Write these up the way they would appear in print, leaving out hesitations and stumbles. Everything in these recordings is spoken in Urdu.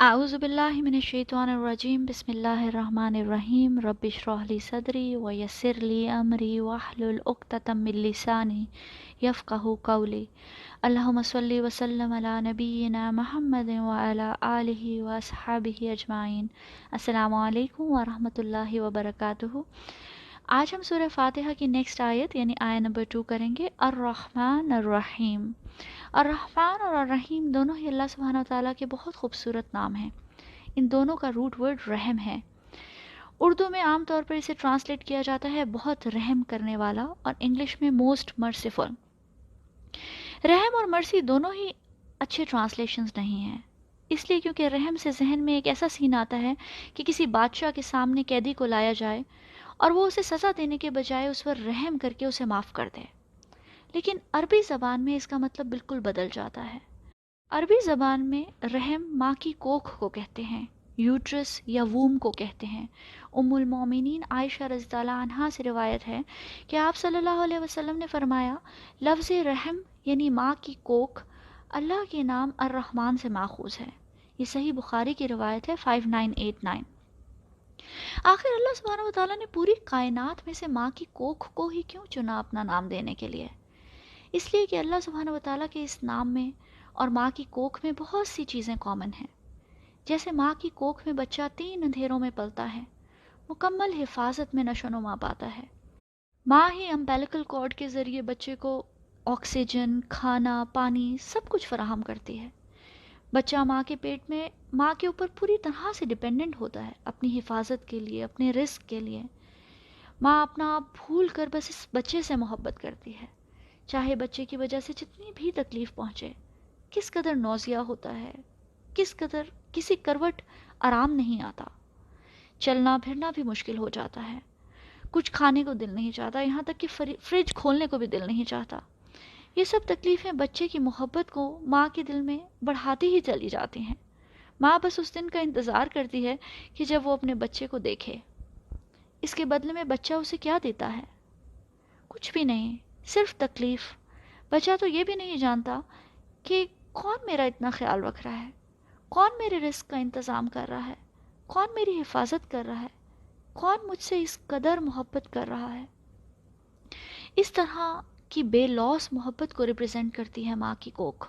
اعوذ باللہ من الشیطان الرجیم بسم اللہ الرحمن الرحیم رب اشرح لی صدری ویسر لی امری واحلل عقدۃ من لسانی یفقہوا قولی اللہم صلی وسلم علی نبینا محمد وعلی آلہ واصحابہ اجمعین۔ السلام علیکم ورحمۃ اللہ وبرکاتہ۔ آج ہم سورہ فاتحہ کی نیکسٹ آیت یعنی آیت نمبر 2 کریں گے، الرحمن الرحیم۔ الرحمن اور الرحیم دونوں ہی اللہ سبحانہ وتعالیٰ کے بہت خوبصورت نام ہیں۔ ان دونوں کا روٹ ورڈ رحم ہے۔ اردو میں عام طور پر اسے ٹرانسلیٹ کیا جاتا ہے بہت رحم کرنے والا، اور انگلش میں موسٹ مرسیفل۔ رحم اور مرسی دونوں ہی اچھے ٹرانسلیشنز نہیں ہیں، اس لیے کیونکہ رحم سے ذہن میں ایک ایسا سین آتا ہے کہ کسی بادشاہ کے سامنے قیدی کو لایا جائے اور وہ اسے سزا دینے کے بجائے اس پر رحم کر کے اسے معاف کر دے۔ لیکن عربی زبان میں اس کا مطلب بالکل بدل جاتا ہے۔ عربی زبان میں رحم ماں کی کوکھ کو کہتے ہیں، یوٹرس یا ووم کو کہتے ہیں۔ ام المومنین عائشہ رضی اللہ عنہا سے روایت ہے کہ آپ صلی اللہ علیہ وسلم نے فرمایا، لفظ رحم یعنی ماں کی کوکھ اللہ کے نام الرحمن سے ماخوذ ہے۔ یہ صحیح بخاری کی روایت ہے 5989۔ آخر اللہ سبحانہ وتعالیٰ نے پوری کائنات میں سے ماں کی کوکھ کو ہی کیوں چنا اپنا نام دینے کے لیے؟ اس لیے کہ اللہ سبحانہ وتعالیٰ کے اس نام میں اور ماں کی کوکھ میں بہت سی چیزیں کامن ہیں۔ جیسے ماں کی کوکھ میں بچہ 3 اندھیروں میں پلتا ہے، مکمل حفاظت میں نشو و نما پاتا ہے۔ ماں ہی امبیلیکل کارڈ کے ذریعے بچے کو آکسیجن، کھانا، پانی سب کچھ فراہم کرتی ہے۔ بچہ ماں کے پیٹ میں ماں کے اوپر پوری طرح سے ڈیپینڈنٹ ہوتا ہے اپنی حفاظت کے لیے، اپنے رزق کے لیے۔ ماں اپنا آپ بھول کر بس اس بچے سے محبت کرتی ہے، چاہے بچے کی وجہ سے جتنی بھی تکلیف پہنچے۔ کس قدر نوزیہ ہوتا ہے، کس قدر کسی کروٹ آرام نہیں آتا، چلنا پھرنا بھی مشکل ہو جاتا ہے، کچھ کھانے کو دل نہیں چاہتا، یہاں تک کہ فریج کھولنے کو بھی دل نہیں چاہتا۔ یہ سب تکلیفیں بچے کی محبت کو ماں کے دل میں بڑھاتی ہی چلی جاتی ہیں۔ ماں بس اس دن کا انتظار کرتی ہے کہ جب وہ اپنے بچے کو دیکھے۔ اس کے بدلے میں بچہ اسے کیا دیتا ہے؟ کچھ بھی نہیں، صرف تکلیف۔ بچہ تو یہ بھی نہیں جانتا کہ کون میرا اتنا خیال رکھ رہا ہے، کون میرے رزق کا انتظام کر رہا ہے، کون میری حفاظت کر رہا ہے، کون مجھ سے اس قدر محبت کر رہا ہے۔ اس طرح کی بے لوث محبت کو ریپرزینٹ کرتی ہے ماں کی کوکھ۔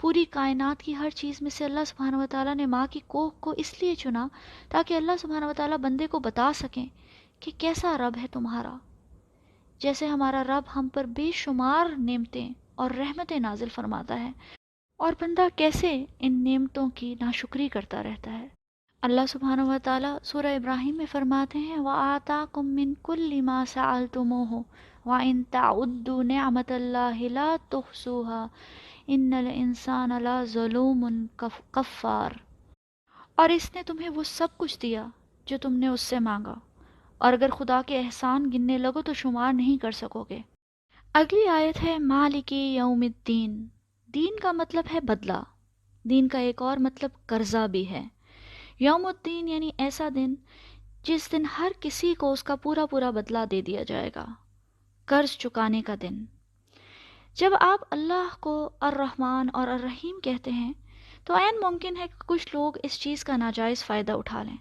پوری کائنات کی ہر چیز میں سے اللہ سبحانہ وتعالیٰ نے ماں کی کوکھ کو اس لیے چنا تاکہ اللہ سبحانہ وتعالیٰ بندے کو بتا سکیں کہ کیسا رب ہے تمہارا۔ جیسے ہمارا رب ہم پر بے شمار نعمتیں اور رحمتیں نازل فرماتا ہے، اور بندہ کیسے ان نعمتوں کی ناشکری کرتا رہتا ہے۔ اللہ سبحانہ وتعالیٰ سورہ ابراہیم میں فرماتے ہیں وَآتَاكُم مِّن كُلِّ مَا سَأَلْتُمُوهُ وَإِن تَعُدُّوا نِعْمَةَ اللَّهِ لَا تُحْصُوهَا إِنَّ الْإِنسَانَ لَظَلُومٌ کفار۔ اور اس نے تمہیں وہ سب کچھ دیا جو تم نے اس سے مانگا، اور اگر خدا کے احسان گننے لگو تو شمار نہیں کر سکو گے۔ اگلی آیت ہے مالک یوم الدین۔ دین کا مطلب ہے بدلہ، دین کا ایک اور مطلب قرضہ بھی ہے۔ یوم الدین یعنی ایسا دن جس دن ہر کسی کو اس کا پورا پورا بدلہ دے دیا جائے گا، قرض چکانے کا دن۔ جب آپ اللہ کو الرحمن اور الرحیم کہتے ہیں تو عین ممکن ہے کہ کچھ لوگ اس چیز کا ناجائز فائدہ اٹھا لیں،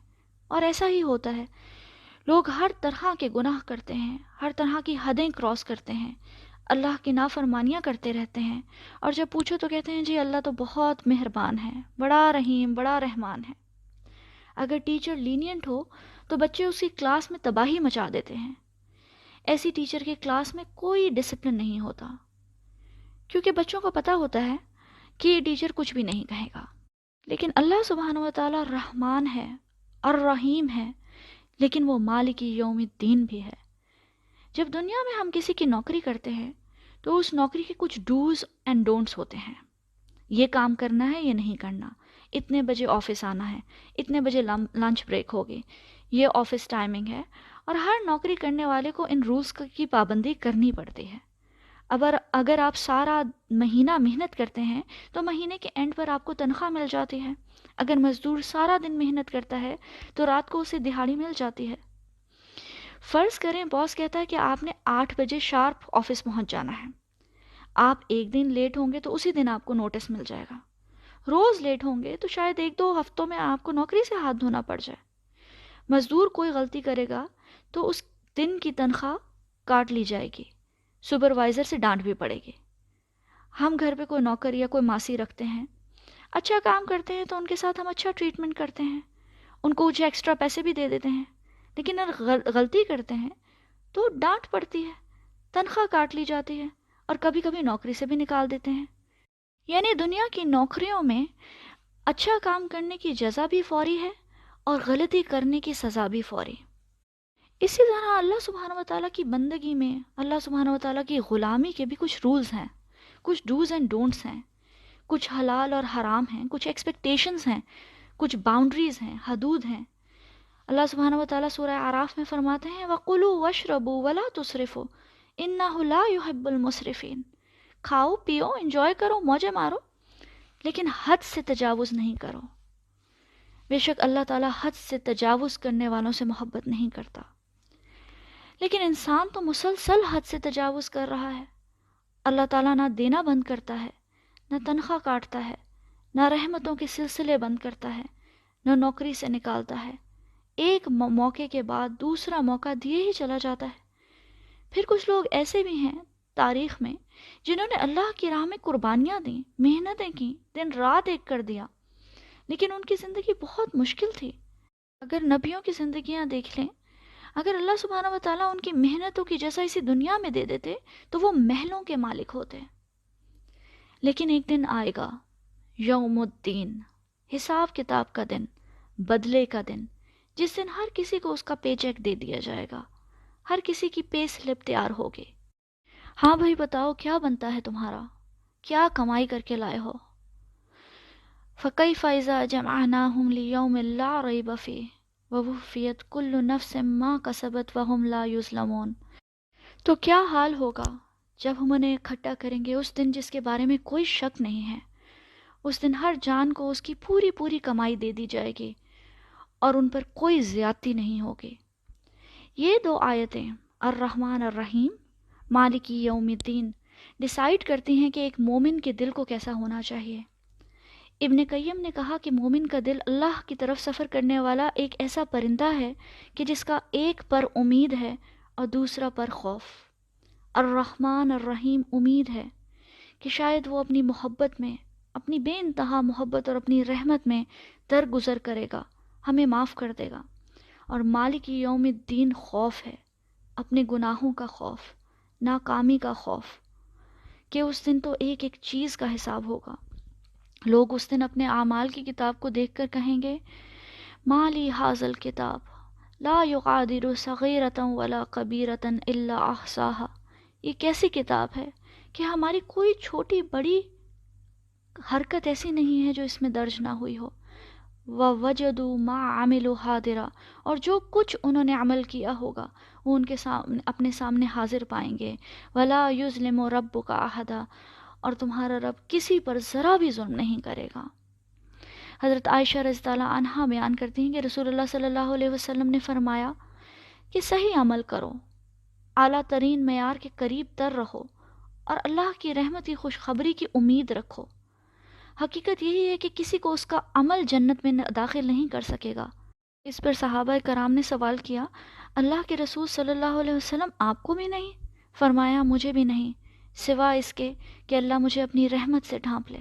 اور ایسا ہی ہوتا ہے۔ لوگ ہر طرح کے گناہ کرتے ہیں، ہر طرح کی حدیں کراس کرتے ہیں، اللہ کی نافرمانیاں کرتے رہتے ہیں، اور جب پوچھو تو کہتے ہیں جی اللہ تو بہت مہربان ہے، بڑا رحیم، بڑا رحمان ہے۔ اگر ٹیچر لینینٹ ہو تو بچے اسی کلاس میں تباہی مچا دیتے ہیں۔ ایسی ٹیچر کے کلاس میں کوئی ڈسپلن نہیں ہوتا، کیونکہ بچوں کو پتہ ہوتا ہے کہ یہ ٹیچر کچھ بھی نہیں کہے گا۔ لیکن اللہ سبحانہ وتعالیٰ رحمان ہے، الرحیم ہے، لیکن وہ مالک یوم الدین بھی ہے۔ جب دنیا میں ہم کسی کی نوکری کرتے ہیں تو اس نوکری کے کچھ ڈوز اینڈ ڈونٹس ہوتے ہیں۔ یہ کام کرنا ہے، یہ نہیں کرنا، اتنے بجے آفس آنا ہے، اتنے بجے لنچ بریک ہوگی، یہ آفس ٹائمنگ ہے، اور ہر نوکری کرنے والے کو ان رولز کی پابندی کرنی پڑتی ہے۔ اگر آپ سارا مہینہ محنت کرتے ہیں تو مہینے کے اینڈ پر آپ کو تنخواہ مل جاتی ہے۔ اگر مزدور سارا دن محنت کرتا ہے تو رات کو اسے دہاڑی مل جاتی ہے۔ فرض کریں باس کہتا ہے کہ آپ نے 8 بجے شارپ آفس پہنچ جانا ہے، آپ ایک دن لیٹ ہوں گے تو اسی دن آپ کو نوٹس مل جائے گا۔ روز لیٹ ہوں گے تو شاید 1-2 ہفتوں میں آپ کو نوکری سے ہاتھ دھونا پڑ جائے۔ مزدور کوئی غلطی کرے گا تو اس دن کی تنخواہ کاٹ لی جائے گی، سپروائزر سے ڈانٹ بھی پڑے گی۔ ہم گھر پہ کوئی نوکر یا کوئی ماسی رکھتے ہیں، اچھا کام کرتے ہیں تو ان کے ساتھ ہم اچھا ٹریٹمنٹ کرتے ہیں، ان کو کچھ ایکسٹرا پیسے بھی دے دیتے ہیں، لیکن اگر غلطی کرتے ہیں تو ڈانٹ پڑتی ہے، تنخواہ کاٹ لی جاتی ہے، اور کبھی کبھی نوکری سے بھی نکال دیتے ہیں۔ یعنی دنیا کی نوکریوں میں اچھا کام کرنے کی جزا بھی فوری ہے اور غلطی کرنے کی سزا بھی فوری۔ اسی طرح اللہ سبحانہ و تعالیٰ کی بندگی میں، اللہ سبحانہ و تعالیٰ کی غلامی کے بھی کچھ رولز ہیں، کچھ ڈوز اینڈ ڈونٹس ہیں، کچھ حلال اور حرام ہیں، کچھ ایکسپیکٹیشنز ہیں، کچھ باؤنڈریز ہیں، حدود ہیں۔ اللہ سبحانہ و تعالیٰ سورہ اعراف میں فرماتے ہیں وَقُلُوا وَاشْرَبُوا وَلَا تُسْرِفُوا إِنَّهُ لَا يُحِبُّ الْمُسْرِفِينَ۔ کھاؤ پیو انجوائے کرو موجیں مارو، لیکن حد سے تجاوز نہیں کرو۔ بے شک اللہ تعالیٰ حد سے تجاوز کرنے والوں سے محبت نہیں کرتا۔ لیکن انسان تو مسلسل حد سے تجاوز کر رہا ہے۔ اللہ تعالیٰ نہ دینا بند کرتا ہے، نہ تنخواہ کاٹتا ہے، نہ رحمتوں کے سلسلے بند کرتا ہے، نہ نوکری سے نکالتا ہے، ایک موقع کے بعد دوسرا موقع دیے ہی چلا جاتا ہے۔ پھر کچھ لوگ ایسے بھی ہیں تاریخ میں جنہوں نے اللہ کی راہ میں قربانیاں دیں، محنتیں کیں، دن رات ایک کر دیا، لیکن ان کی زندگی بہت مشکل تھی۔ اگر نبیوں کی زندگیاں دیکھ لیں، اگر اللہ سبحانہ و تعالیٰ ان کی محنتوں کی جیسا اسی دنیا میں دے دیتے تو وہ محلوں کے مالک ہوتے۔ لیکن ایک دن آئے گا، یوم الدین، حساب کتاب کا دن، بدلے کا دن، جس دن ہر کسی کو اس کا پے چیک دے دیا جائے گا، ہر کسی کی پے سلپ تیار ہوگی۔ ہاں بھائی بتاؤ کیا بنتا ہے تمہارا، کیا کمائی کر کے لائے ہو؟ فَكَيْفَ إِذَا جَمَعْنَاهُمْ لِيَوْمٍ لَا رَيْبَ فِيهِ وَوُفِّيَتْ كُلُّ نَفْسٍ مَا كَسَبَتْ وَهُمْ لَا يُظْلَمُونَ۔ تو کیا حال ہوگا جب ہم انہیں اکٹھا کریں گے اس دن جس کے بارے میں کوئی شک نہیں ہے۔ اس دن ہر جان کو اس کی پوری پوری کمائی دے دی جائے گی اور ان پر کوئی زیادتی نہیں ہوگی۔ یہ دو آیتیں الرحمن الرحیم، مالکی یوم الدین، ڈیسائیڈ کرتی ہیں کہ ایک مومن کے دل کو کیسا ہونا چاہیے۔ ابن قیم نے کہا کہ مومن کا دل اللہ کی طرف سفر کرنے والا ایک ایسا پرندہ ہے کہ جس کا ایک پر امید ہے اور دوسرا پر خوف۔ الرحمن الرحیم امید ہے کہ شاید وہ اپنی محبت میں، اپنی بے انتہا محبت اور اپنی رحمت میں درگزر کرے گا، ہمیں معاف کر دے گا۔ اور مالک یوم الدین خوف ہے، اپنے گناہوں کا خوف، ناکامی کا خوف، کہ اس دن تو ایک ایک چیز کا حساب ہوگا۔ لوگ اس دن اپنے اعمال کی کتاب کو دیکھ کر کہیں گے مالی حاذل کتاب لا یغادر صغیرۃ ولا کبیرۃ الا احصاها۔ یہ کیسی کتاب ہے کہ ہماری کوئی چھوٹی بڑی حرکت ایسی نہیں ہے جو اس میں درج نہ ہوئی ہو۔ وَوَجَدُوا مَا عَمِلُوا حَاضِرًا، اور جو کچھ انہوں نے عمل کیا ہوگا وہ ان کے سامنے، اپنے سامنے حاضر پائیں گے۔ وَلَا يُظْلِمُ رَبُّكَ أَحَدًا، اور تمہارا رب کسی پر ذرا بھی ظلم نہیں کرے گا۔ حضرت عائشہ رضی اللہ عنہا بیان کرتی ہیں کہ رسول اللہ صلی اللہ علیہ وسلم نے فرمایا کہ صحیح عمل کرو، اعلیٰ ترین معیار کے قریب تر رہو، اور اللہ کی رحمت کی خوشخبری کی امید رکھو۔ حقیقت یہی ہے کہ کسی کو اس کا عمل جنت میں داخل نہیں کر سکے گا۔ اس پر صحابہ کرام نے سوال کیا اللہ کے رسول صلی اللہ علیہ وسلم آپ کو بھی نہیں؟ فرمایا مجھے بھی نہیں، سوائے اس کے کہ اللہ مجھے اپنی رحمت سے ڈھانپ لے۔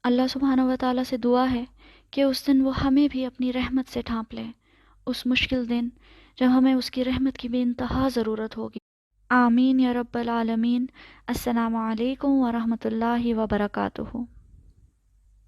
اللہ سبحانہ و تعالیٰ سے دعا ہے کہ اس دن وہ ہمیں بھی اپنی رحمت سے ڈھانپ لے، اس مشکل دن جب ہمیں اس کی رحمت کی بے انتہا ضرورت ہوگی۔ آمین یا رب العالمین۔ السلام علیکم ورحمۃ اللہ وبرکاتہ۔